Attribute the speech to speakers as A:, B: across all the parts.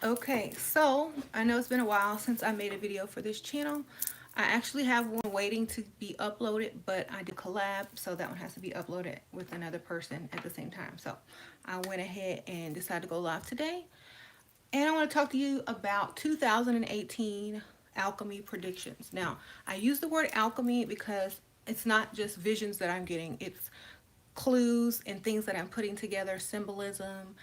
A: Okay, so I know it's been a while since I made a video for this channel. I actually have one waiting to be uploaded, but I did collab, so that one has to be uploaded with another person at the same time. So I went ahead and decided to go live today. And I want to talk to you about 2018 alchemy predictions. Now, I use the word alchemy because it's not just visions that I'm getting, it's clues and things that I'm putting together, symbolism,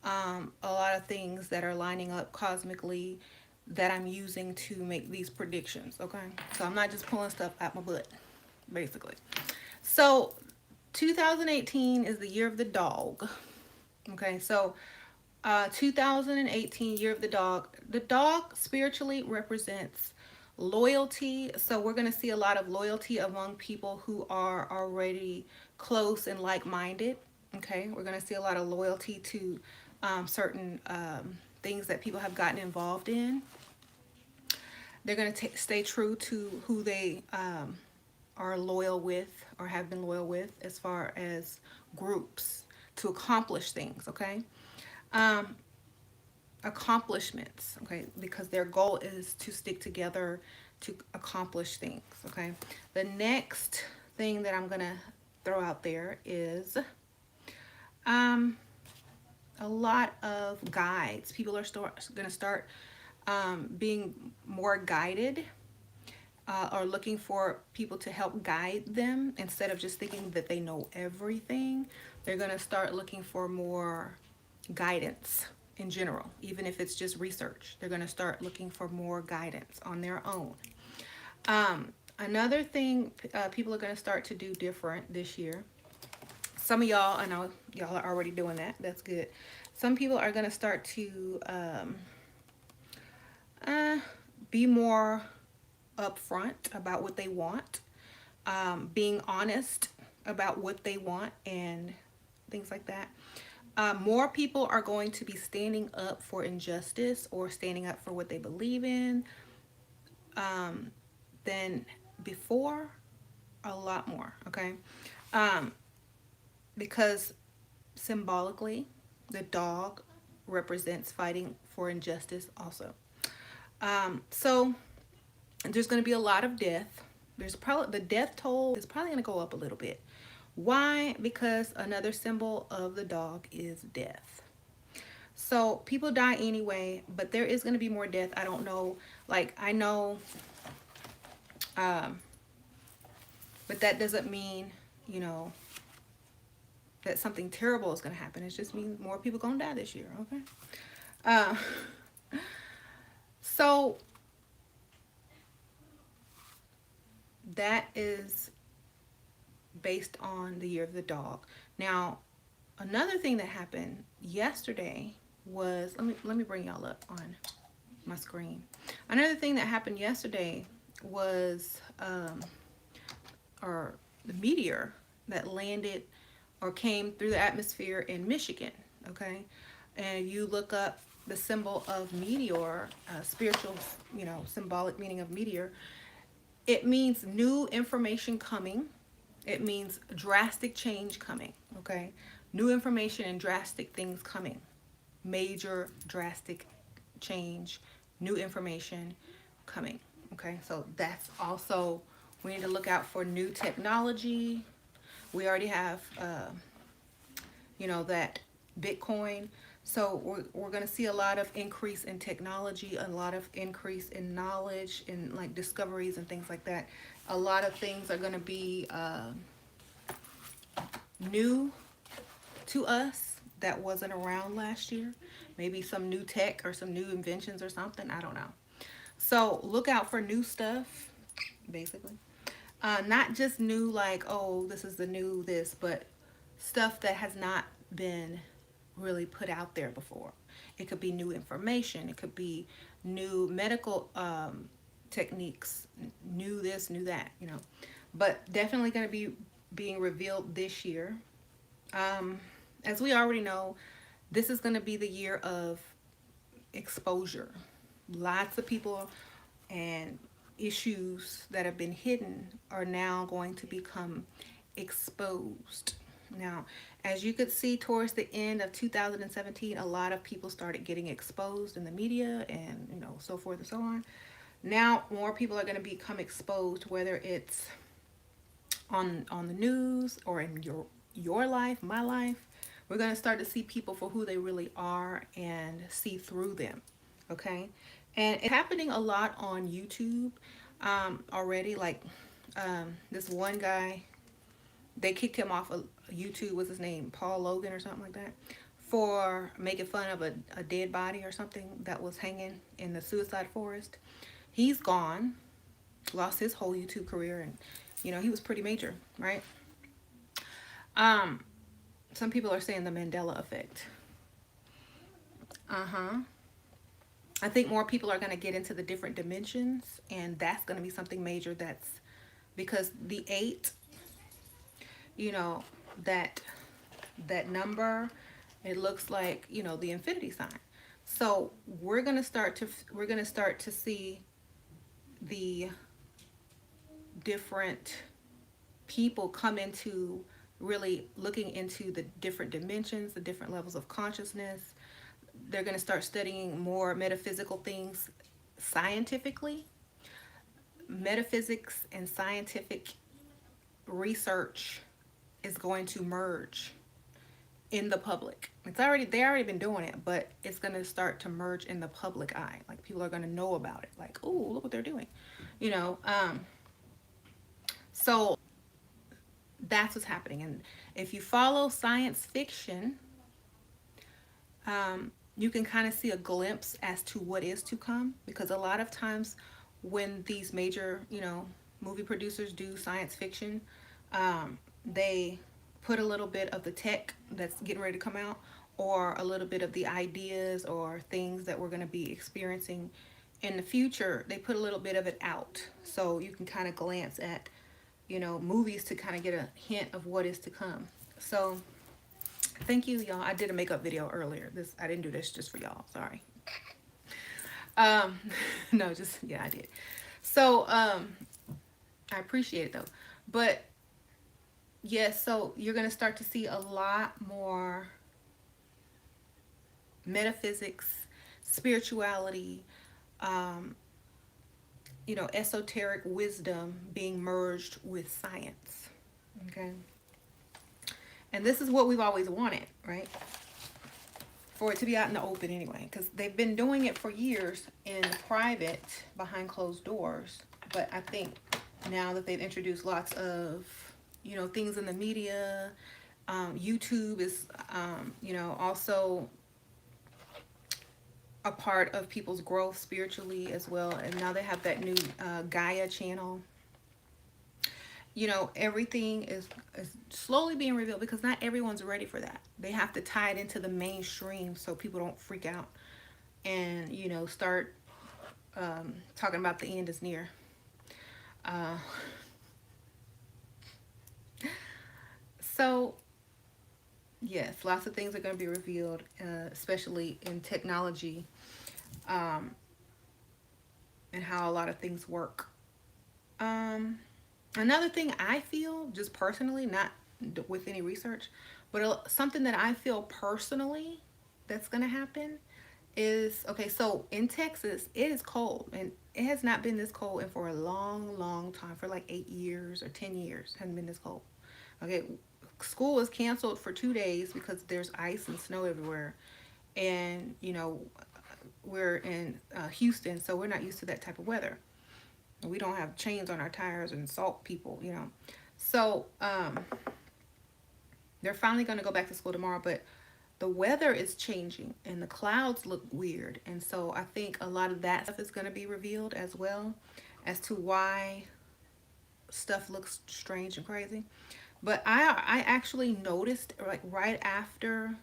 A: a lot of things that are lining up cosmically that I'm using to make these predictions. Okay, so I'm not just pulling stuff out my butt, basically. So 2018 is the year of the dog. Okay, so 2018, year of the dog. The dog spiritually represents loyalty. So we're going to see a lot of loyalty among people who are already close and like-minded. Okay, we're going to see a lot of loyalty to certain things that people have gotten involved in. They're going to stay true to who they are loyal with or have been loyal with as far as groups to accomplish things. Okay. Um, Accomplishments, okay, because their goal is to stick together to accomplish things. Okay, the next thing that I'm gonna throw out there is um a lot of guides. People are gonna start being more guided, or looking for people to help guide them instead of just thinking that they know everything. They're gonna start looking for more guidance in general, even if it's just research. They're going to start looking for more guidance on their own. Another thing people are going to start to do different this year. Some of y'all, I know y'all are already doing that. That's good. Some people are going to start to be more upfront about what they want, being honest about what they want and things like that. More people are going to be standing up for injustice or standing up for what they believe in than before, a lot more, okay? Um, because symbolically, the dog represents fighting for injustice also. So there's going to be a lot of death. There's probably the death toll is probably going to go up a little bit. Why? Because another symbol of the dog is death. So people die anyway, but there is going to be more death. I don't know. Like, I know, um, but that doesn't mean, you know, that something terrible is going to happen. It just means more people going to die this year, okay? Uh, so that is based on the year of the dog. Now, another thing that happened yesterday was, let me bring y'all up on my screen. Another thing that happened yesterday was or the meteor that landed or came through the atmosphere in Michigan. Okay, and you look up the symbol of meteor, spiritual, you know, symbolic meaning of meteor. It means new information coming. It means drastic change coming. Okay, new information and drastic things coming. Major drastic change, new information coming. Okay, so that's also, we need to look out for new technology. We already have you know, that Bitcoin. So we're going to see a lot of increase in technology, a lot of increase in knowledge and like discoveries and things like that. A lot of things are going to be new to us that wasn't around last year. Maybe some new tech or some new inventions or something. I don't know. So look out for new stuff, basically. Not just new like, oh, this is the new this, but stuff that has not been really put out there before. It could be new information. It could be new medical techniques, new this, new that, you know. But definitely going to be being revealed this year. As we already know, this is going to be the year of exposure. Lots of people and issues that have been hidden are now going to become exposed. Now, As you could see towards the end of 2017, a lot of people started getting exposed in the media and, you know, so forth and so on. Now more people are going to become exposed, whether it's on the news or in your life, my life. We're going to start to see people for who they really are and see through them. Okay. And it's happening a lot on YouTube already. Like this one guy, they kicked him off of YouTube. What's his name? Paul Logan or something like that, for making fun of a dead body or something that was hanging in the suicide forest. He's gone, lost his whole YouTube career, and you know he was pretty major, right? Um, some people are saying the Mandela effect. Uh-huh. I think more people are going to get into the different dimensions, and that's going to be something major. That's because the eight, you know, that that number, it looks like, you know, the infinity sign. So we're going to start to see the different people come into really looking into the different dimensions, the different levels of consciousness. They're going to start studying more metaphysical things scientifically. Metaphysics and scientific research is going to merge in the public. They already been doing it, but it's going to start to merge in the public eye. Like people are going to know about it. Like, oh, look what they're doing. You know, so that's what's happening. And if you follow science fiction, you can kind of see a glimpse as to what is to come, because a lot of times when these major, you know, movie producers do science fiction, they put a little bit of the tech that's getting ready to come out, or a little bit of the ideas or things that we're going to be experiencing in the future. They put a little bit of it out so you can kind of glance at, you know, movies to kind of get a hint of what is to come. So thank you, y'all. I did a makeup video earlier. I didn't do this just for y'all. Sorry. Um, no, just yeah, I did. So I appreciate it though. But yes, so you're gonna start to see a lot more metaphysics, spirituality, um, you know, esoteric wisdom being merged with science. Okay. And this is what we've always wanted, right? For it to be out in the open anyway, because they've been doing it for years in private behind closed doors. But I think now that they've introduced lots of, you know, things in the media, YouTube is, you know, also a part of people's growth spiritually as well. And now they have that new Gaia channel. You know, everything is slowly being revealed, because not everyone's ready for that. They have to tie it into the mainstream so people don't freak out and, you know, start talking about the end is near. So yes, lots of things are going to be revealed, especially in technology, and how a lot of things work. Another thing I feel, just personally, not with any research, but something that I feel personally that's going to happen is, okay, so in Texas, it is cold, and it has not been this cold in for a long, long time, for like 8 years or 10 years, hasn't been this cold. Okay, school was canceled for 2 days because there's ice and snow everywhere, and, you know, we're in Houston, so we're not used to that type of weather. We don't have chains on our tires and salt people, you know. So they're finally going to go back to school tomorrow, but the weather is changing and the clouds look weird. And so I think a lot of that stuff is going to be revealed as well, as to why stuff looks strange and crazy. But I actually noticed, like, right after,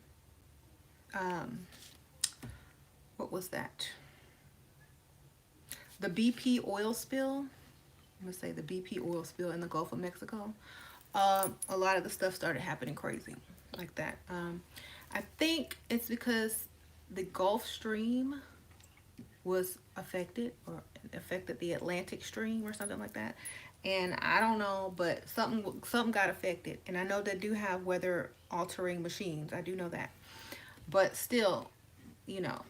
A: what was that? The BP oil spill. I'm going to say the BP oil spill in the Gulf of Mexico. A lot of the stuff started happening crazy like that. I think it's because the Gulf Stream was affected, or affected the Atlantic Stream or something like that. And I don't know, but something got affected. And I know they do have weather altering machines. I do know that. But still, you know,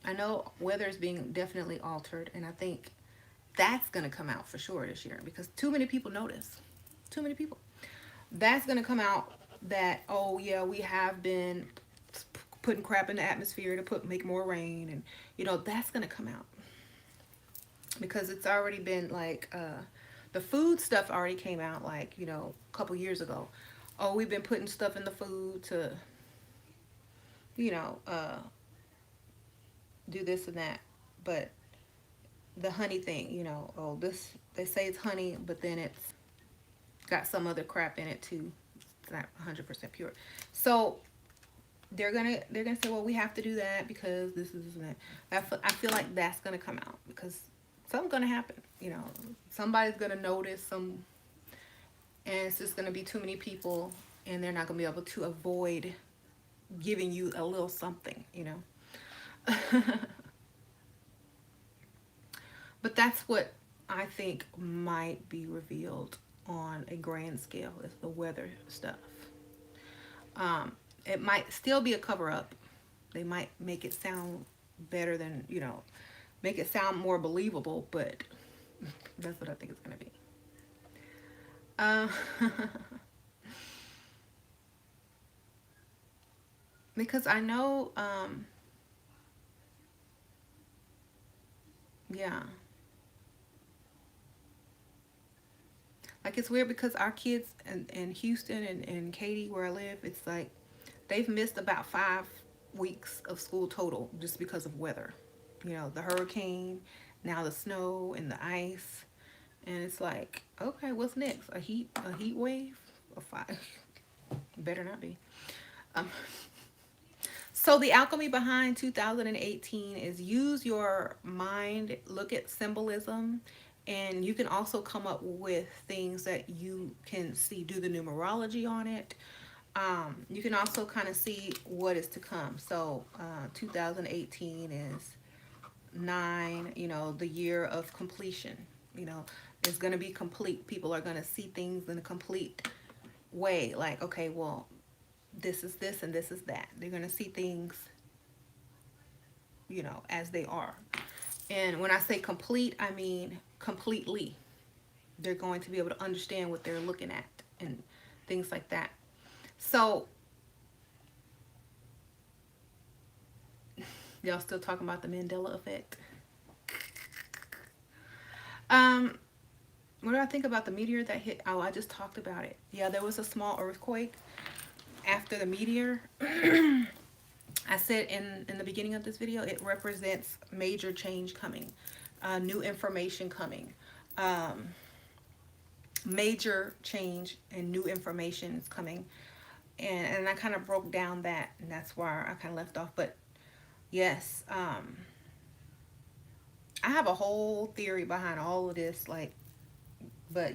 A: I know weather is being definitely altered, and I think that's going to come out for sure this year because too many people notice. Too many people. That's going to come out that, oh yeah, we have been putting crap in the atmosphere to make more rain, and that's going to come out because it's already been like the food stuff already came out like a couple years ago. Oh, we've been putting stuff in the food to you know uh, do this and that, but the honey thing, oh, this, they say it's honey, but then it's got some other crap in it too. It's not 100% pure. So they're gonna say, well, we have to do that because this is that. I feel like that's gonna come out because something's gonna happen. Somebody's gonna notice and it's just gonna be too many people, and they're not gonna be able to avoid giving you a little something. But that's what I think might be revealed on a grand scale is the weather stuff. It might still be a cover up. They might make it sound better than, make it sound more believable, but that's what I think it's going to be. Uh, because I know, yeah. Like it's weird because our kids in Houston and Katy, where I live, it's like they've missed about 5 weeks of school total just because of weather. The hurricane, now the snow and the ice, and it's like, okay, what's next? A heat wave, a fire? Better not be. Um, so the alchemy behind 2018 is use your mind, look at symbolism, and you can also come up with things that you can see, do the numerology on it. You can also kind of see what is to come. So 2018 is 9, the year of completion. It's going to be complete. People are going to see things in a complete way. Like, okay, well, this is this and this is that. They're going to see things, as they are. And when I say complete, I mean completely. They're going to be able to understand what they're looking at and things like that. So, y'all still talking about the Mandela effect? What do I think about the meteor that hit? Oh, I just talked about it. Yeah, there was a small earthquake after the meteor. I said in the beginning of this video, it represents major change coming, new information coming, major change and new information is coming. And I kind of broke down that, and that's where I kind of left off. But yes, I have a whole theory behind all of this, like, but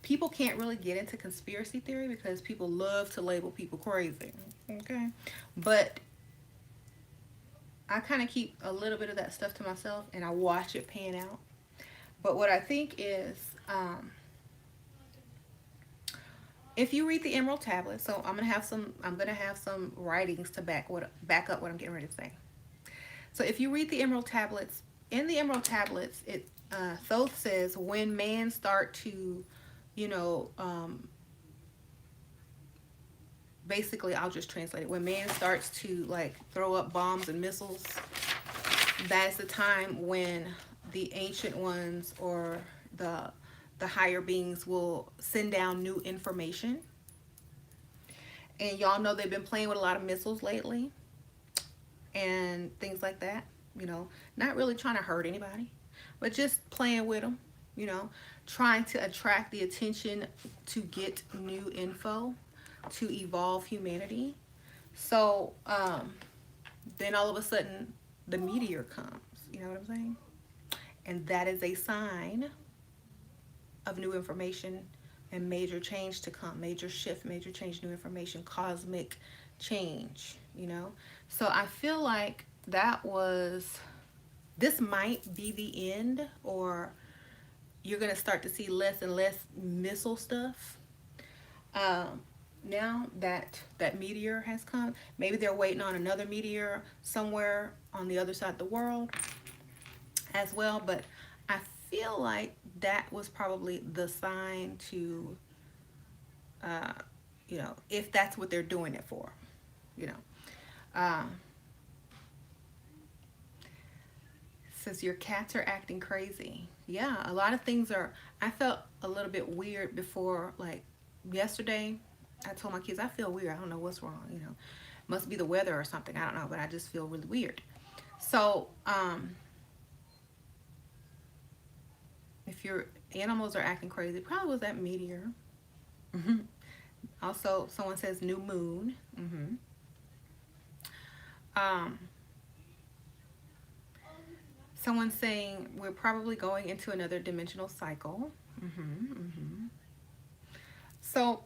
A: people can't really get into conspiracy theory because people love to label people crazy, okay? But I kind of keep a little bit of that stuff to myself, and I watch it pan out. But what I think is, if you read the Emerald Tablet, so I'm gonna have some writings to back up what I'm getting ready to say. So if you read the Emerald Tablets, in the Emerald Tablets, it Thoth says when man start to, basically I'll just translate it. When man starts to like throw up bombs and missiles, that's the time when the ancient ones or the higher beings will send down new information. And y'all know they've been playing with a lot of missiles lately and things like that. Not really trying to hurt anybody, but just playing with them, trying to attract the attention to get new info, to evolve humanity. So then all of a sudden the meteor comes, you know what I'm saying? And that is a sign of new information and major change to come, major shift, major change, new information, cosmic change, So I feel like this might be the end, or you're going to start to see less and less missile stuff. Now that that meteor has come, maybe they're waiting on another meteor somewhere on the other side of the world as well. But I feel like that was probably the sign to, uh, if that's what they're doing it for, you know. Um, Says your cats are acting crazy. Yeah, a lot of things are. I felt a little bit weird before, like yesterday. I told my kids I feel weird. I don't know what's wrong. Must be the weather or something. I don't know, but I just feel really weird. So, if your animals are acting crazy, probably was that meteor. Hmm. Also, someone says new moon. Hmm. Um, Someone's saying we're probably going into another dimensional cycle. Hmm. Hmm. So,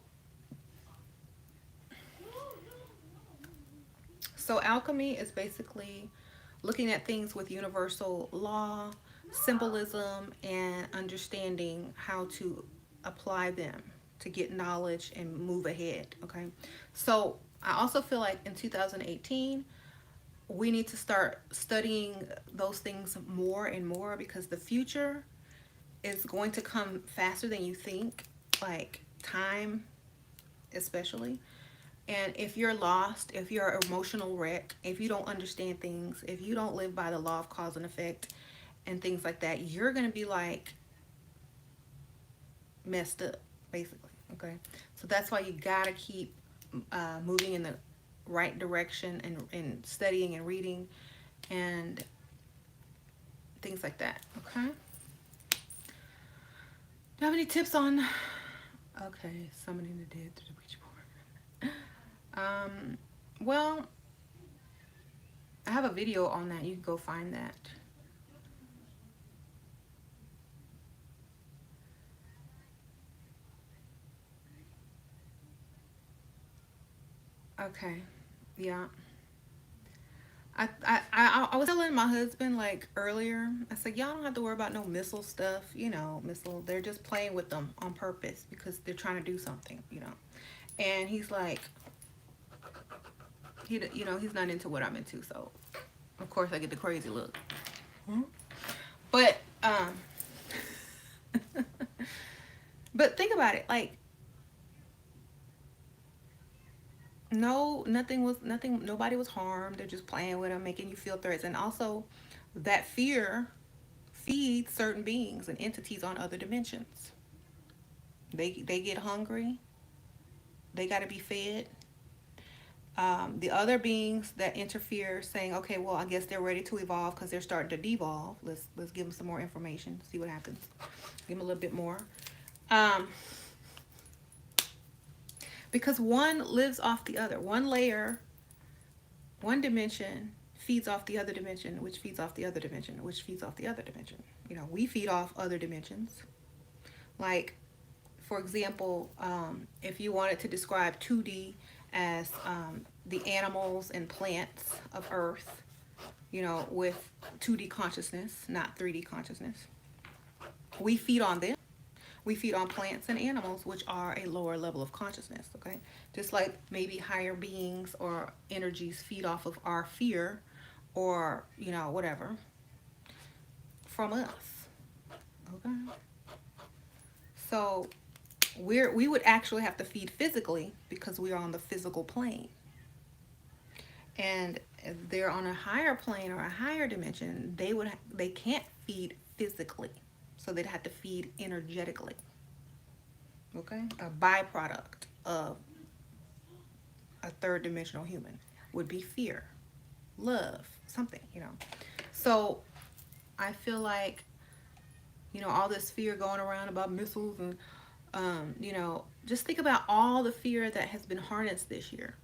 A: alchemy is basically looking at things with universal law, symbolism, and understanding how to apply them to get knowledge and move ahead. Okay. So I also feel like in 2018, we need to start studying those things more and more, because the future is going to come faster than you think, like time especially. And if you're lost, if you're an emotional wreck, if you don't understand things, if you don't live by the law of cause and effect and things like that, you're going to be like messed up, basically. Okay. So that's why you got to keep moving in the right direction, and studying and reading and things like that. Okay. Do you have any tips on, okay, summoning the dead through the Ouija board? Well, I have a video on that. You can go find that. Okay. Yeah. I was telling my husband like earlier, I said, y'all don't have to worry about no missile stuff, missile. They're just playing with them on purpose because they're trying to do something. And he's like, he's not into what I'm into. So, of course, I get the crazy look. Hmm? But, but think about it. Like, no, nobody was harmed. They're just playing with them, making you feel threats. And also, that fear feeds certain beings and entities on other dimensions. They get hungry. They got to be fed. The other beings that interfere, saying, okay, well, I guess they're ready to evolve because they're starting to devolve. Let's give them some more information, see what happens. Give them a little bit more. Because one lives off the other. One layer, one dimension feeds off the other dimension, which feeds off the other dimension, which feeds off the other dimension. We feed off other dimensions. Like, for example, if you wanted to describe 2D as the animals and plants of Earth, with 2D consciousness, not 3D consciousness, we feed on them. We feed on plants and animals, which are a lower level of consciousness, okay? Just like maybe higher beings or energies feed off of our fear or, whatever, from us, okay? So we would actually have to feed physically because we are on the physical plane. And if they're on a higher plane or a higher dimension, they can't feed physically. So they'd have to feed energetically. Okay? A byproduct of a third dimensional human would be fear, love, something. So I feel like, all this fear going around about missiles and, just think about all the fear that has been harnessed this year.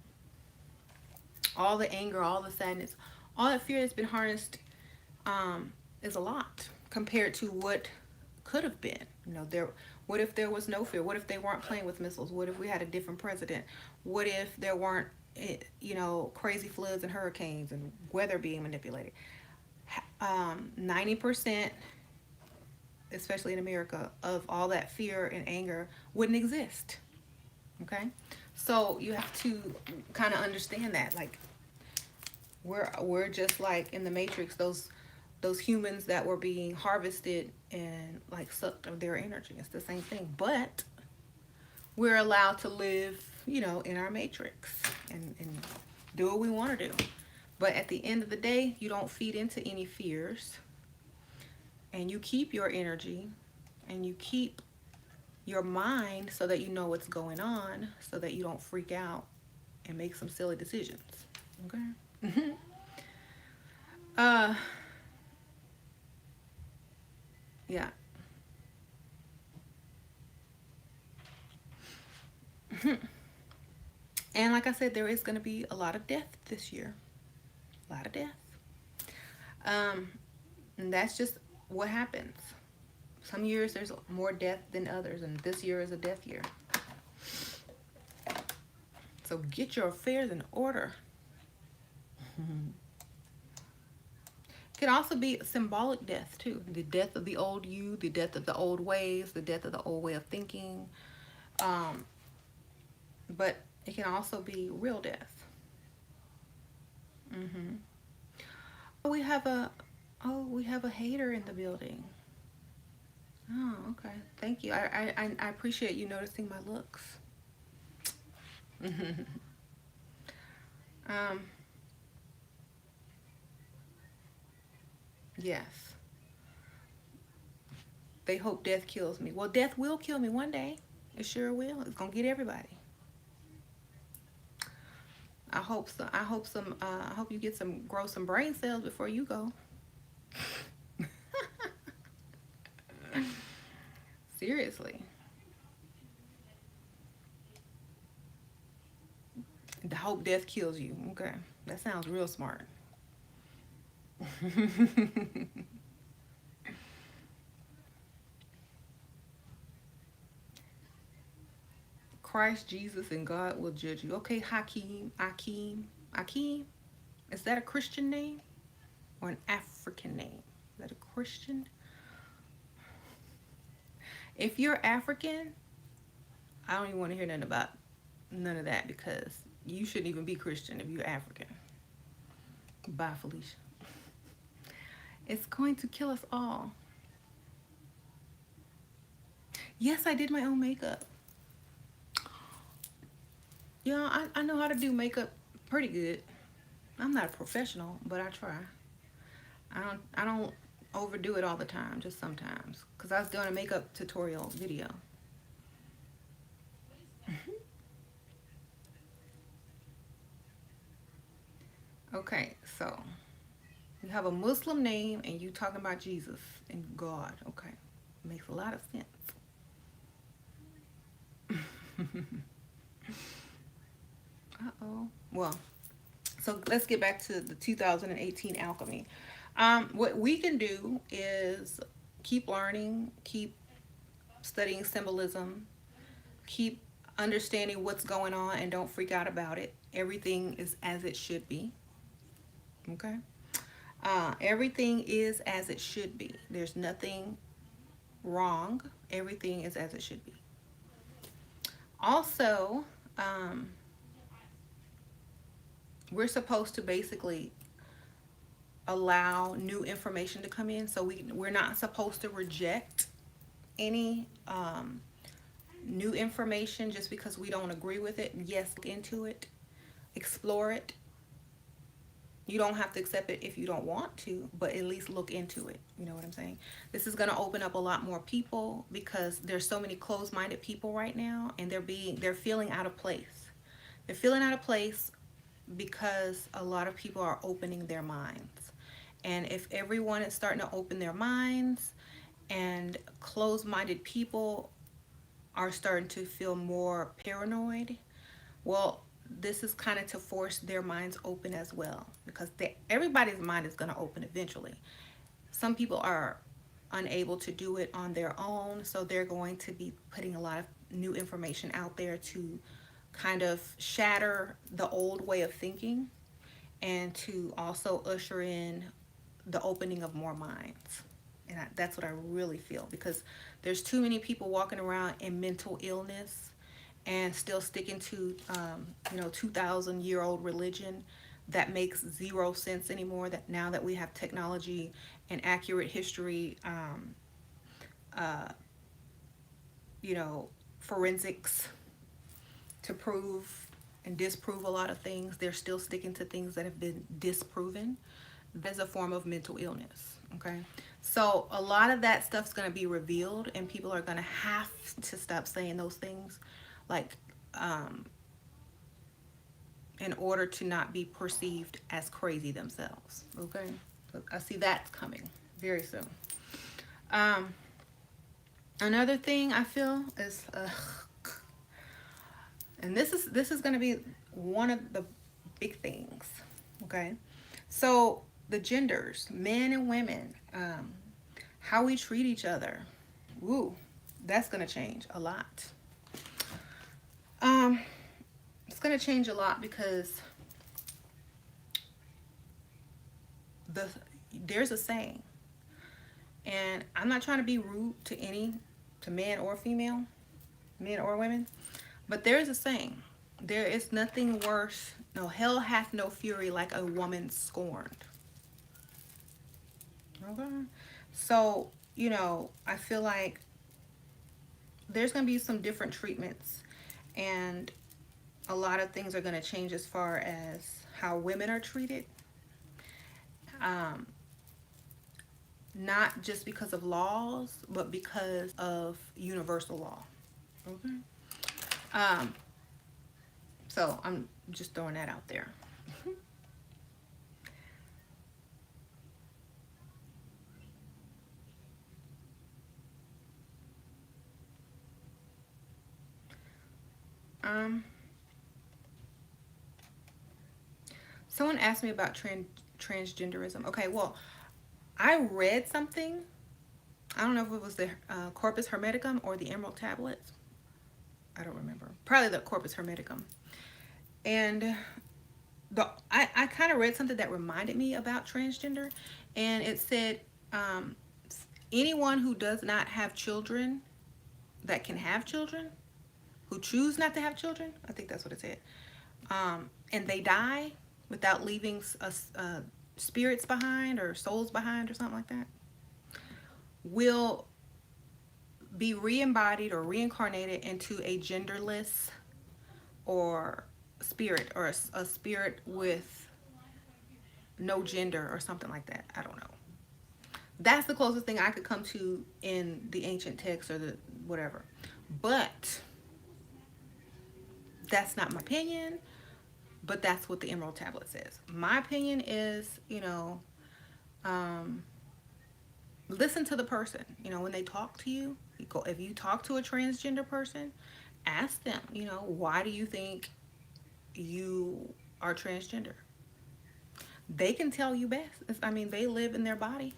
A: All the anger, all the sadness, all the fear that's been harnessed is a lot compared to what could have been. What if there was no fear? What if they weren't playing with missiles? What if we had a different president? What if there weren't, crazy floods and hurricanes and weather being manipulated? 90% especially in America, of all that fear and anger wouldn't exist. Okay, so you have to kind of understand that, like, we're just like in the Matrix, those humans that were being harvested and like sucked of their energy. It's the same thing, but we're allowed to live, in our matrix and do what we want to do. But at the end of the day, you don't feed into any fears, and you keep your energy, and you keep your mind so that you know what's going on, so that you don't freak out and make some silly decisions. Okay. uh yeah. And like I said, there is going to be a lot of death this year. A lot of death. um and that's just what happens. Some years there's more death than others, and this year is a death year. So get your affairs in order. It can also be symbolic death too. The death of the old you, the death of the old ways, the death of the old way of thinking. Um, but it can also be real death. Hmm. We have a we have a hater in the building. Oh, okay. Thank you. I appreciate you noticing my looks. um, yes. They hope death kills me. Well, death will kill me one day. It sure will. It's gonna get everybody. I hope so. I hope some. I hope you get some, grow some brain cells before you go. Seriously. I hope death kills you. Okay, that sounds real smart. Christ Jesus and God will judge you. Okay, Hakeem. Is that a Christian name or an African name? Is that a Christian? If you're African, I don't even want to hear nothing about none of that, because you shouldn't even be Christian if you're African. Bye, Felicia. It's going to kill us all. Yes, I did my own makeup. Yeah, I know how to do makeup pretty good. I'm not a professional, but I try. I don't overdo it all the time, just sometimes. Cause I was doing a makeup tutorial video. Okay, so you have a Muslim name and you talking about Jesus and God. Okay, makes a lot of sense. Uh-oh. Well, so let's get back to the 2018 Alchemy. What we can do is keep learning, keep studying symbolism, keep understanding what's going on, and don't freak out about it. Everything is as it should be. Okay? Everything is as it should be. There's nothing wrong. Everything is as it should be. Also, um, we're supposed to basically allow new information to come in. So we're not supposed to reject any new information just because we don't agree with it. Yes, look into it, explore it. You don't have to accept it if you don't want to, but at least look into it. You know what I'm saying? This is going to open up a lot more people, because there's so many closed-minded people right now, and they're feeling out of place. They're feeling out of place because a lot of people are opening their minds. And if everyone is starting to open their minds, and closed-minded people are starting to feel more paranoid, well, this is kind of to force their minds open as well, because everybody's mind is going to open eventually. Some people are unable to do it on their own, so they're going to be putting a lot of new information out there to kind of shatter the old way of thinking, and to also usher in the opening of more minds. And that's what I really feel, because there's too many people walking around in mental illness and still sticking to 2,000-year-old religion that makes zero sense anymore, that now that we have technology and accurate history, uh, forensics to prove and disprove a lot of things, they're still sticking to things that have been disproven. That's a form of mental illness. Okay, so a lot of that stuff's going to be revealed, and people are going to have to stop saying those things, like, um, in order to not be perceived as crazy themselves. Okay, so I see that's coming very soon. Um, Another thing I feel is, and this is going to be one of the big things. Okay, so the genders, men and women, how we treat each other. Woo, that's going to change a lot. Um, it's going to change a lot because the there's a saying, and I'm not trying to be rude to man or female, men or women, but there is a saying: there is nothing worse. No, hell hath no fury like a woman scorned. Okay, so I feel like there's going to be some different treatments, and a lot of things are going to change as far as how women are treated. Um, Not just because of laws, but because of universal law. Okay. Um, so I'm just throwing that out there. Um, Someone asked me about transgenderism. Okay, well, I read something. I don't know if it was the Corpus Hermeticum or the Emerald Tablets. I don't remember. Probably the Corpus Hermeticum. And I kind of read something that reminded me about transgender, and it said, um, anyone who does not have children that can have children, who choose not to have children, I think that's what it said, and they die without leaving spirits behind or souls behind or something like that, will be re-embodied or reincarnated into a genderless or spirit, or a spirit with no gender or something like that. I don't know. That's the closest thing I could come to in the ancient text or the whatever. But that's not my opinion, but that's what the Emerald Tablet says. My opinion is, um, listen to the person. When they talk to you, if you talk to a transgender person, ask them, why do you think you are transgender? They can tell you best. I mean, they live in their body.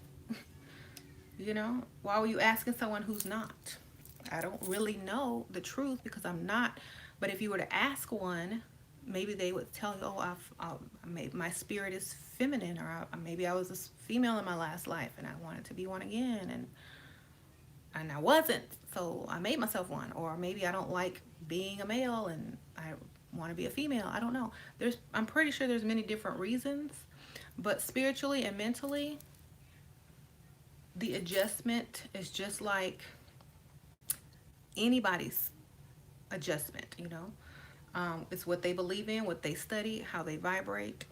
A: Why were you asking someone who's not? I don't really know the truth because I'm not. But if you were to ask one, maybe they would tell you, oh, maybe my spirit is feminine, or maybe I was a female in my last life and I wanted to be one again, and I wasn't, so I made myself one. Or maybe I don't like being a male and I want to be a female. I don't know. I'm pretty sure there's many different reasons, but spiritually and mentally, the adjustment is just like anybody's adjustment. It's what they believe in, what they study, how they vibrate.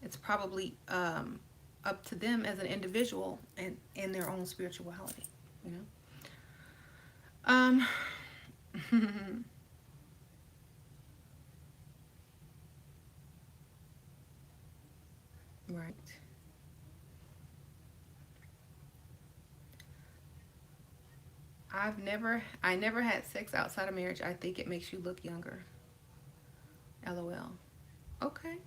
A: It's probably up to them as an individual and in their own spirituality, you know. Um, right. I never had sex outside of marriage. I think it makes you look younger. LOL. Okay.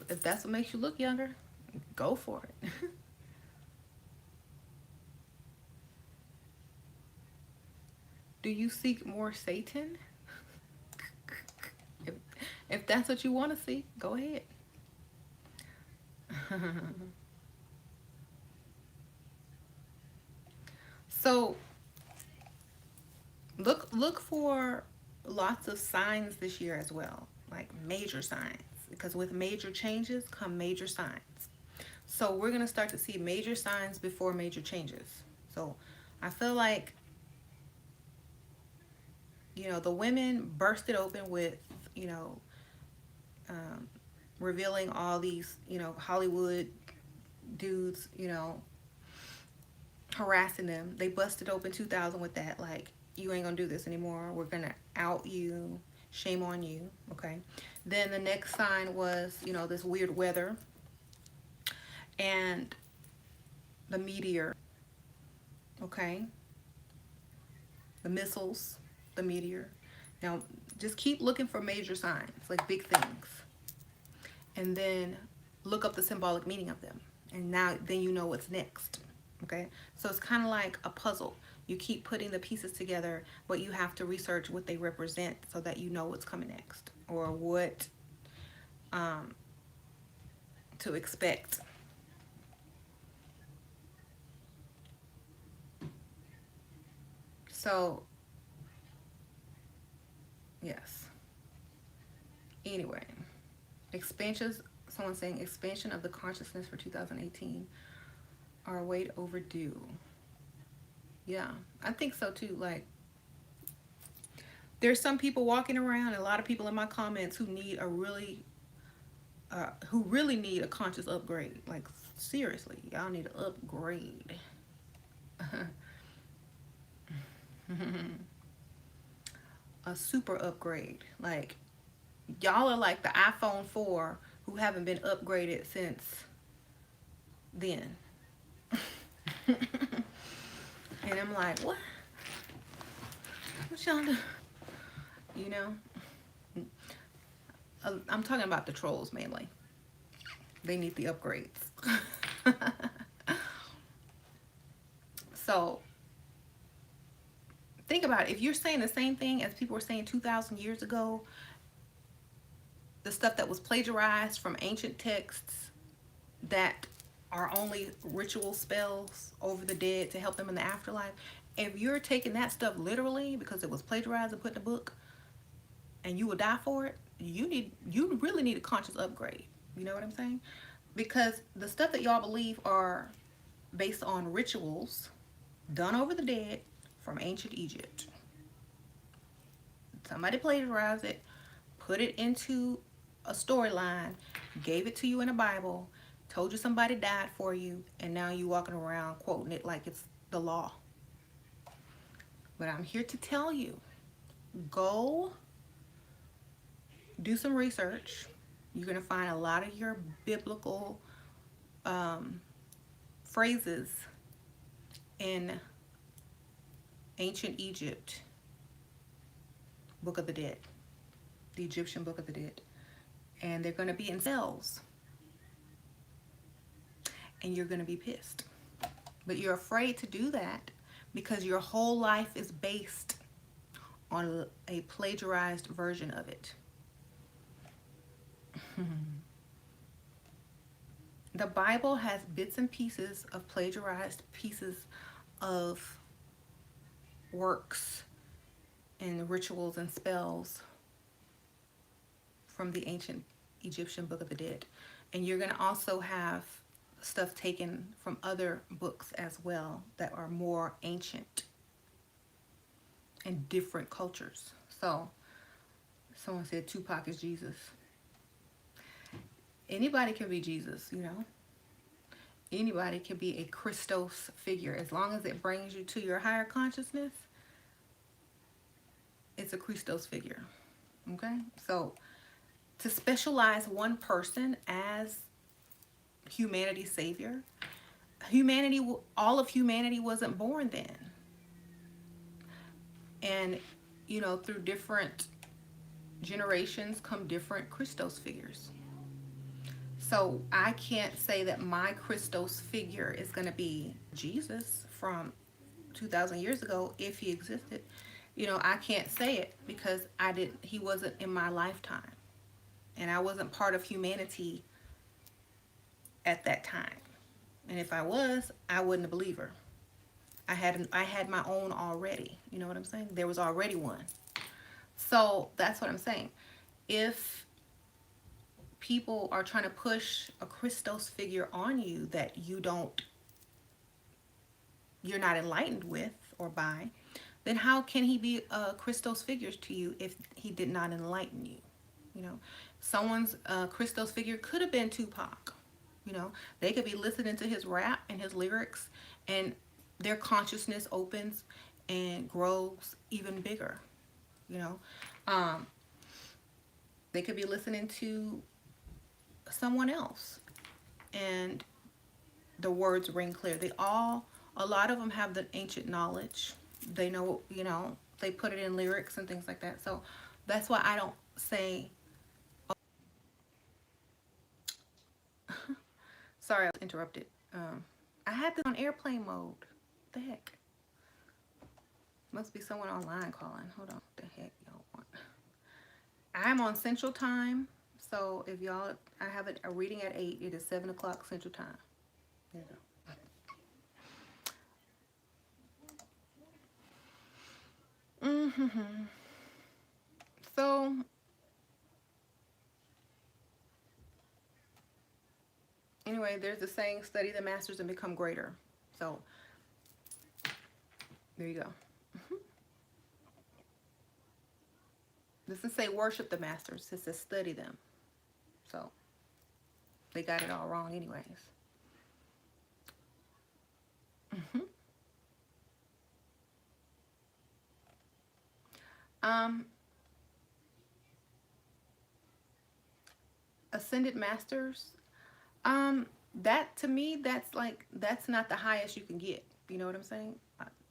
A: If that's what makes you look younger, go for it. Do you seek more Satan? If, if that's what you want to see, go ahead. So look for lots of signs this year as well, like major signs, because with major changes come major signs. So we're going to start to see major signs before major changes. So I feel like, the women bursted open with, you know, um, revealing all these, Hollywood dudes, harassing them. They busted open 2000 with that, like, you ain't gonna do this anymore. We're gonna out you. Shame on you. Okay. Then the next sign was, this weird weather and the meteor. Okay. The missiles, the meteor. Now, just keep looking for major signs, like big things. And then look up the symbolic meaning of them. And then you know what's next. Okay? So it's kind of like a puzzle. You keep putting the pieces together, but you have to research what they represent so that you know what's coming next, or what to expect. So, yes. Anyway, expansions, someone's saying expansion of the consciousness for 2018 are way overdue. Yeah, I think so too. Like, there's some people walking around, and a lot of people in my comments who really need a conscious upgrade. Like, seriously, y'all need an upgrade. A super upgrade. Like, y'all are like the iPhone 4 who haven't been upgraded since then. And I'm like, what? What y'all do? You know? I'm talking about the trolls mainly. They need the upgrades. So, think about it. If you're saying the same thing as people were saying 2,000 years ago, the stuff that was plagiarized from ancient texts that are only ritual spells over the dead to help them in the afterlife, if you're taking that stuff literally because it was plagiarized and put in a book and you will die for it, you really need a conscious upgrade. You know what I'm saying? Because the stuff that y'all believe are based on rituals done over the dead from ancient Egypt. Somebody plagiarized it, put it into a storyline, gave it to you in a Bible, told you somebody died for you, and now you walking around quoting it like it's the law. But I'm here to tell you, go do some research. You're going to find a lot of your biblical phrases in ancient Egypt, Book of the Dead, the Egyptian Book of the Dead. And they're going to be in cells. And you're going to be pissed. But you're afraid to do that because your whole life is based on a plagiarized version of it. The Bible has bits and pieces of plagiarized pieces of works and rituals and spells from the ancient Egyptian Book of the Dead. And you're going to also have stuff taken from other books as well that are more ancient and different cultures. So, someone said Tupac is Jesus. Anybody can be Jesus, you know. Anybody can be a Christos figure. As long as it brings you to your higher consciousness, it's a Christos figure. Okay? So, to specialize one person as humanity's savior, all of humanity wasn't born then. And, through different generations come different Christos figures. So I can't say that my Christos figure is going to be Jesus from 2,000 years ago if he existed. I can't say it because he wasn't in my lifetime. And I wasn't part of humanity at that time. And if I was, I wouldn't a believer. I had my own already. You know what I'm saying? There was already one. So that's what I'm saying. If people are trying to push a Christos figure on you that you're not enlightened with or by, then how can he be a Christos figure to you if he did not enlighten you? You know, someone's Christos figure could have been Tupac. You know, they could be listening to his rap and his lyrics, and their consciousness opens and grows even bigger. You know, um, they could be listening to someone else, and the words ring clear. A lot of them have the ancient knowledge. They know, you know, they put it in lyrics and things like that. So that's why I don't say, sorry, I was interrupted. I had this on airplane mode. What the heck? Must be someone online calling. Hold on. What the heck y'all want? I'm on Central Time. So if y'all, I have a reading at 8. It is 7 o'clock Central Time. There you go. So anyway, there's the saying, study the masters and become greater. So there you go. This doesn't say worship the masters. It says study them. So they got it all wrong anyways. Um, Ascended masters. That to me, that's not the highest you can get. You know what I'm saying?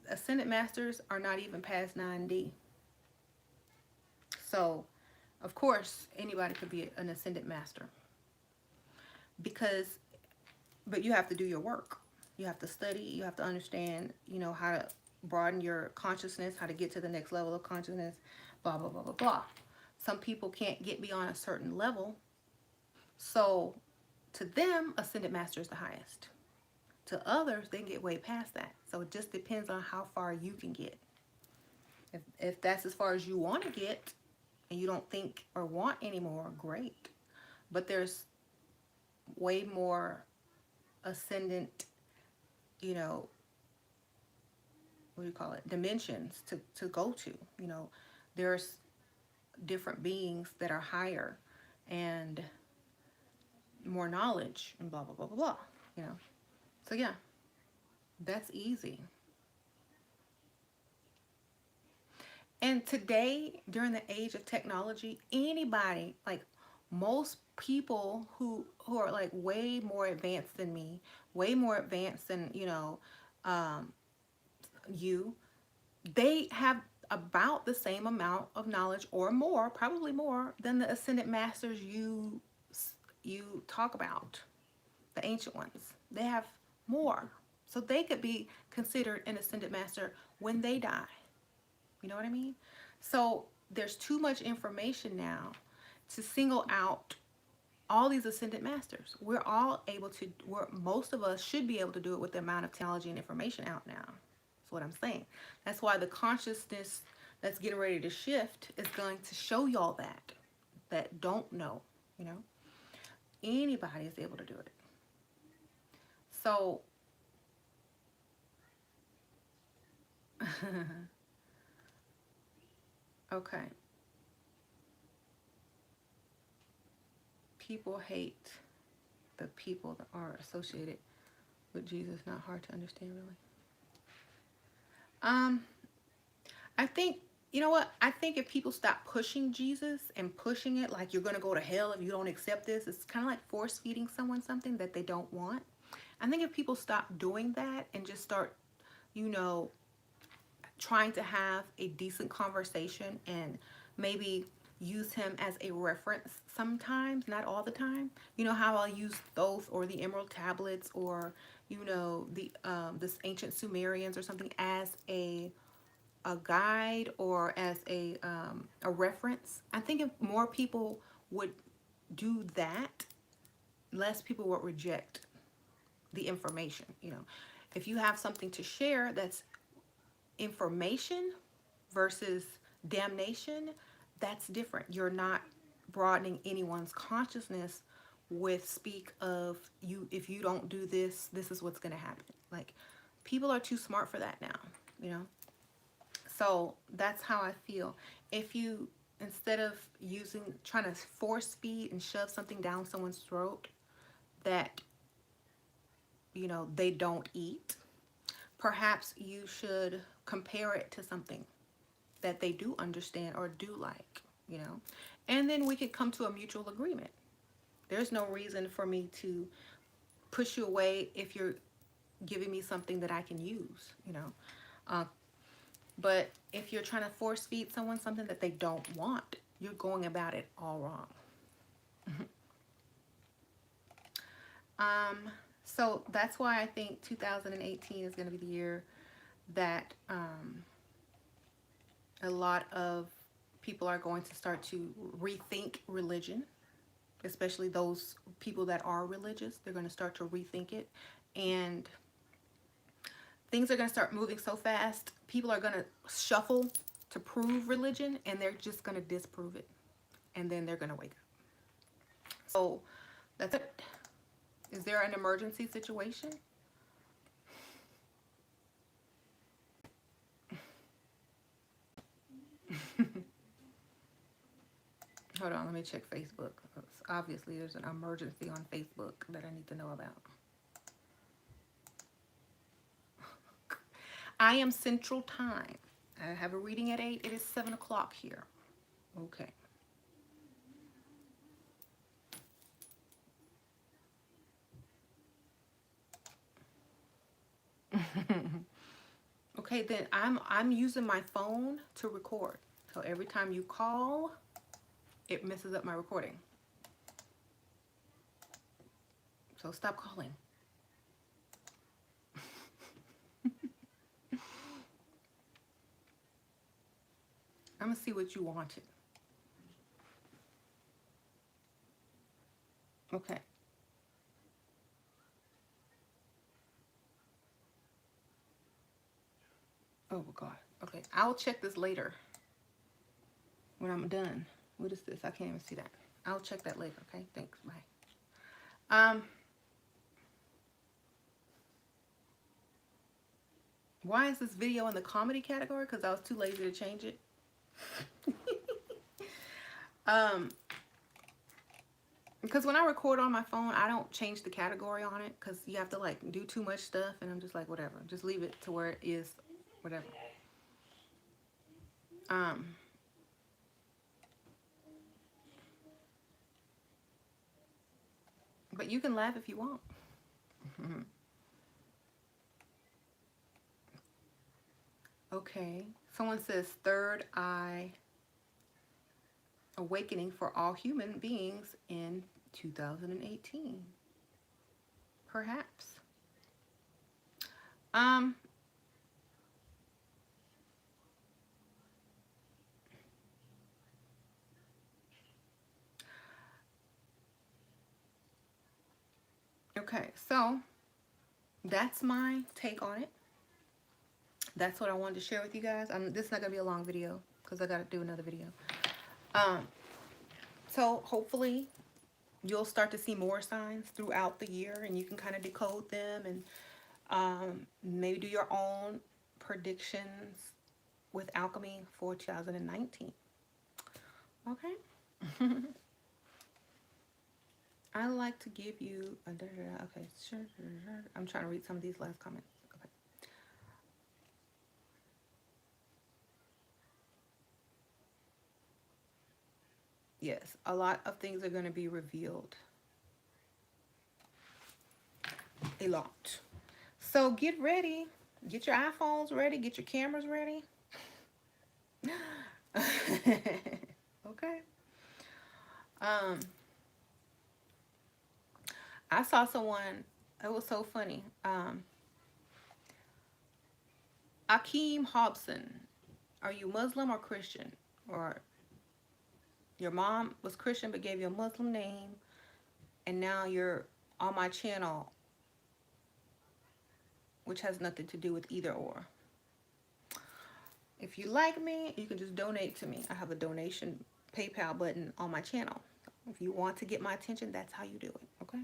A: Ascended masters are not even past 9D. So, of course, anybody could be an ascended master. Because, but you have to do your work. You have to study. You have to understand, you know, how to broaden your consciousness, how to get to the next level of consciousness, blah, blah, blah, blah, blah. Some people can't get beyond a certain level. So, to them, ascended master is the highest. To others, they can get way past that. So it just depends on how far you can get. If that's as far as you want to get and you don't think or want anymore, great. But there's way more ascendant, you know, what do you call it, dimensions to go to. You know, there's different beings that are higher and more knowledge and blah, blah, blah, blah, blah, you know. So yeah, that's easy. And today, during the age of technology, anybody, like most people who are like way more advanced than me, way more advanced than, you know, um, you, they have about the same amount of knowledge or more, probably more than the ascended masters you talk about, the ancient ones. They have more. So they could be considered an ascended master when they die. You know what I mean? So there's too much information now to single out all these ascended masters. We're all able to, most of us should be able to do it with the amount of technology and information out now. That's what I'm saying. That's why the consciousness that's getting ready to shift is going to show y'all that don't know, you know. Anybody is able to do it. So, okay. People hate the people that are associated with Jesus. Not hard to understand, really. Um, I think, you know what? I think if people stop pushing Jesus and pushing it like you're going to go to hell if you don't accept this, it's kind of like force feeding someone something that they don't want. I think if people stop doing that and just start, you know, trying to have a decent conversation and maybe use him as a reference sometimes, not all the time. You know how I'll use Thoth or the Emerald Tablets or, you know, the this ancient Sumerians or something as a guide or as a reference. I think if more people would do that, less people would reject the information, you know. If you have something to share that's information versus damnation, that's different. You're not broadening anyone's consciousness with speak of you, if you don't do this, this is what's going to happen. Like, people are too smart for that now, you know? So that's how I feel. If you, instead of trying to force feed and shove something down someone's throat that, you know, they don't eat, perhaps you should compare it to something that they do understand or do like, you know, and then we could come to a mutual agreement. There's no reason for me to push you away if you're giving me something that I can use, you know. But if you're trying to force feed someone something that they don't want, you're going about it all wrong. So that's why I think 2018 is going to be the year that a lot of people are going to start to rethink religion, especially those people that are religious. They're going to start to rethink it, and things are going to start moving so fast. People are going to shuffle to prove religion, and they're just going to disprove it, and then they're going to wake up. So that's it. Is there an emergency situation? Hold on, let me check Facebook. Obviously, there's an emergency on Facebook that I need to know about. I am Central Time. I have a reading at 8. It is 7 o'clock here. Okay. Okay, then I'm using my phone to record. So every time you call, it messes up my recording. So stop calling. I'm gonna see what you wanted. Okay. Oh God. Okay, I'll check this later when I'm done. What is this? I can't even see that. I'll check that later. Okay, thanks. Bye. Why is this video in the comedy category? Because I was too lazy to change it. Because when I record on my phone, I don't change the category on it because you have to like do too much stuff, and I'm just like, whatever, just leave it to where it is, whatever. But you can laugh if you want. Okay, someone says third eye awakening for all human beings in 2018. Perhaps. Okay, so that's my take on it. That's what I wanted to share with you guys. This is not gonna be a long video because I gotta do another video. So hopefully you'll start to see more signs throughout the year, and you can kind of decode them, and maybe do your own predictions with alchemy for 2019. Okay. I like to give you a okay, sure. I'm trying to read some of these last comments. Okay. Yes, a lot of things are going to be revealed. A lot. So get ready. Get your iPhones ready. Get your cameras ready. Okay. I saw someone, it was so funny. Akeem Hobson, are you Muslim or Christian? Or your mom was Christian but gave you a Muslim name, and now you're on my channel which has nothing to do with either or. If you like me, you can just donate to me. I have a donation PayPal button on my channel. If you want to get my attention, that's how you do it, okay?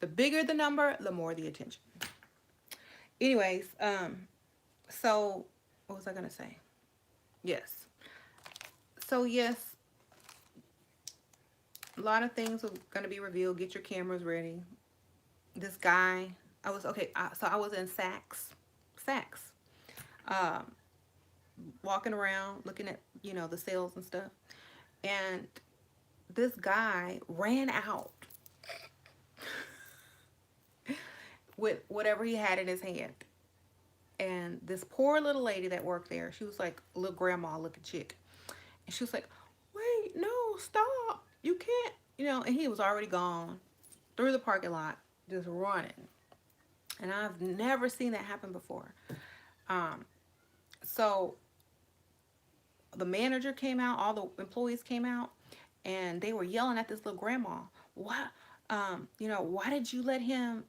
A: The bigger the number, the more the attention. Anyways, so what was I gonna say? Yes. So yes, a lot of things are gonna be revealed. Get your cameras ready. This guy, I was okay. So I was in Saks, um, walking around looking at the sales and stuff, and this guy ran out with whatever he had in his hand. And this poor little lady that worked there, she was like a little grandma looking chick. And she was like, wait, no, stop. You can't, and he was already gone through the parking lot, just running. And I've never seen that happen before. So the manager came out, all the employees came out, and they were yelling at this little grandma. What? Why did you let him,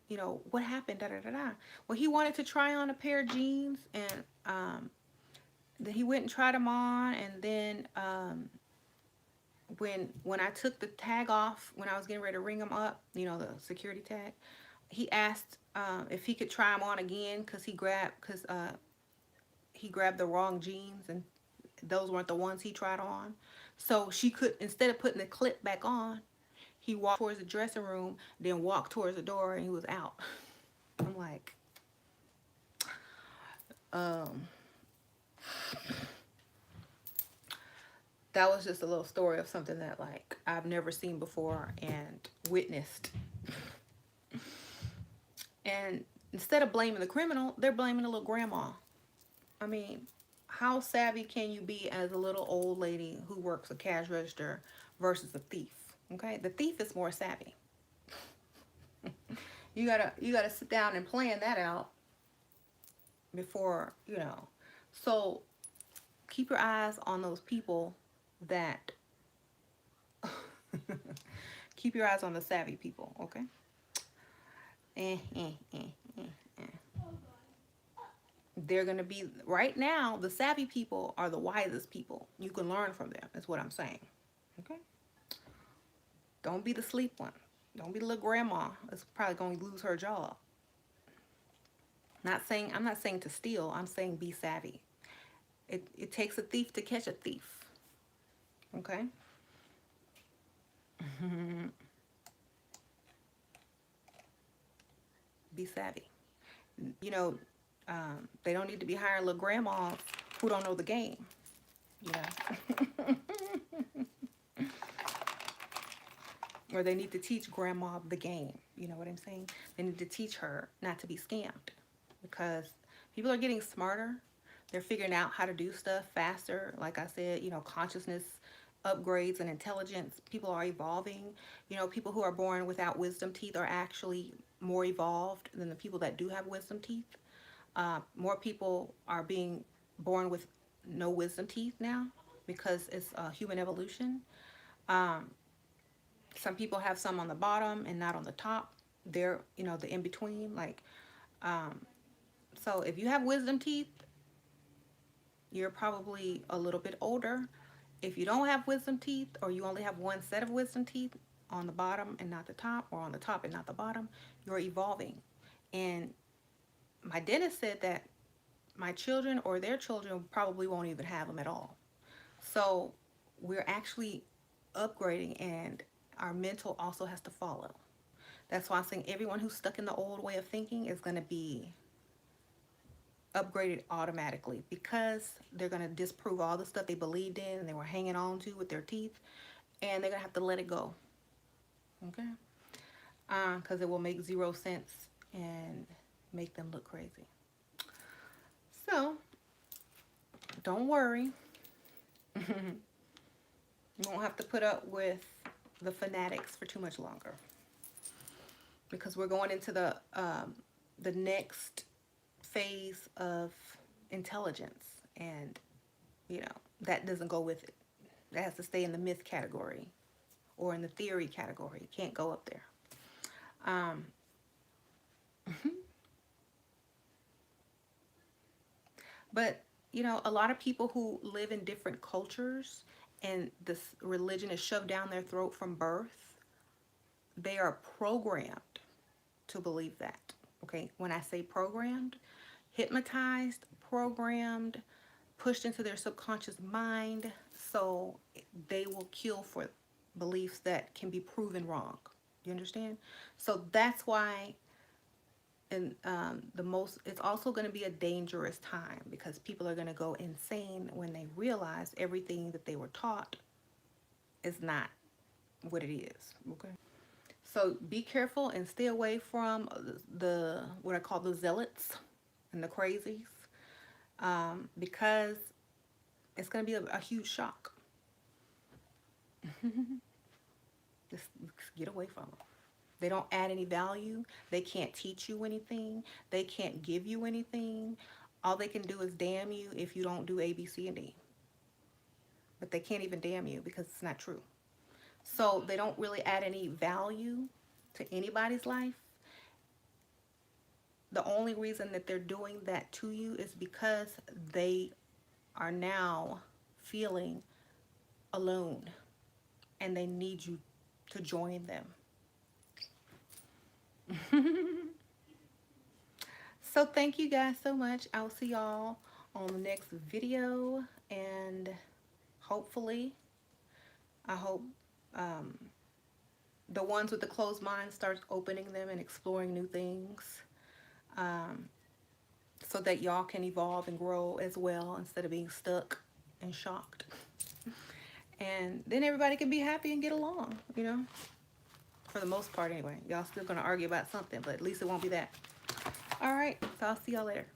A: what happened? Da, da, da, da. Well, he wanted to try on a pair of jeans, and then he went and tried them on, and then when I took the tag off, when I was getting ready to ring him up, the security tag, he asked if he could try them on again because he grabbed the wrong jeans, and those weren't the ones he tried on. So she could, instead of putting the clip back on, he walked towards the dressing room, then walked towards the door, and he was out. I'm like, that was just a little story of something that like I've never seen before and witnessed. And instead of blaming the criminal, they're blaming the little grandma. I mean, how savvy can you be as a little old lady who works a cash register versus a thief? Okay, the thief is more savvy. You gotta sit down and plan that out before So keep your eyes on those people that keep your eyes on the savvy people, okay? They're gonna be, right now, the savvy people are the wisest people. You can learn from them, is what I'm saying. Okay? Don't be the sleep one. Don't be the little grandma that's probably going to lose her job. I'm not saying to steal. I'm saying be savvy. It takes a thief to catch a thief. Okay? Be savvy. They don't need to be hiring little grandmas who don't know the game. Or they need to teach grandma the game. You know what I'm saying? They need to teach her not to be scammed, because people are getting smarter. They're figuring out how to do stuff faster. Like I said, consciousness upgrades and intelligence. People are evolving. People who are born without wisdom teeth are actually more evolved than the people that do have wisdom teeth. More people are being born with no wisdom teeth now because it's human evolution. Some people have some on the bottom and not on the top. They're, the in-between. So if you have wisdom teeth, you're probably a little bit older. If you don't have wisdom teeth, or you only have one set of wisdom teeth on the bottom and not the top, or on the top and not the bottom, you're evolving. And my dentist said that my children or their children probably won't even have them at all. So we're actually upgrading, and our mental also has to follow. That's why I'm saying everyone who's stuck in the old way of thinking is going to be upgraded automatically, because they're going to disprove all the stuff they believed in and they were hanging on to with their teeth, and they're going to have to let it go. Okay? Because it will make zero sense and make them look crazy. So, don't worry. You won't have to put up with the fanatics for too much longer, because we're going into the next phase of intelligence, and that doesn't go with it. That has to stay in the myth category, or in the theory category. It can't go up there. Um, but, you know, a lot of people who live in different cultures and this religion is shoved down their throat from birth, they are programmed to believe that. Okay, when I say programmed, hypnotized, programmed, pushed into their subconscious mind, so they will kill for beliefs that can be proven wrong. You understand? So that's why, and it's also going to be a dangerous time because people are going to go insane when they realize everything that they were taught is not what it is. Okay. So be careful and stay away from the what I call the zealots and the crazies, because it's going to be a huge shock. Just get away from them. They don't add any value. They can't teach you anything. They can't give you anything. All they can do is damn you if you don't do A, B, C, and D. But they can't even damn you because it's not true. So they don't really add any value to anybody's life. The only reason that they're doing that to you is because they are now feeling alone and they need you to join them. So thank you guys so much. I'll see y'all on the next video, and hopefully, I hope the ones with the closed mind starts opening them and exploring new things, so that y'all can evolve and grow as well instead of being stuck and shocked. And then everybody can be happy and get along, you know, for the most part anyway. Y'all still gonna argue about something, but at least it won't be that. All right, so I'll see y'all later.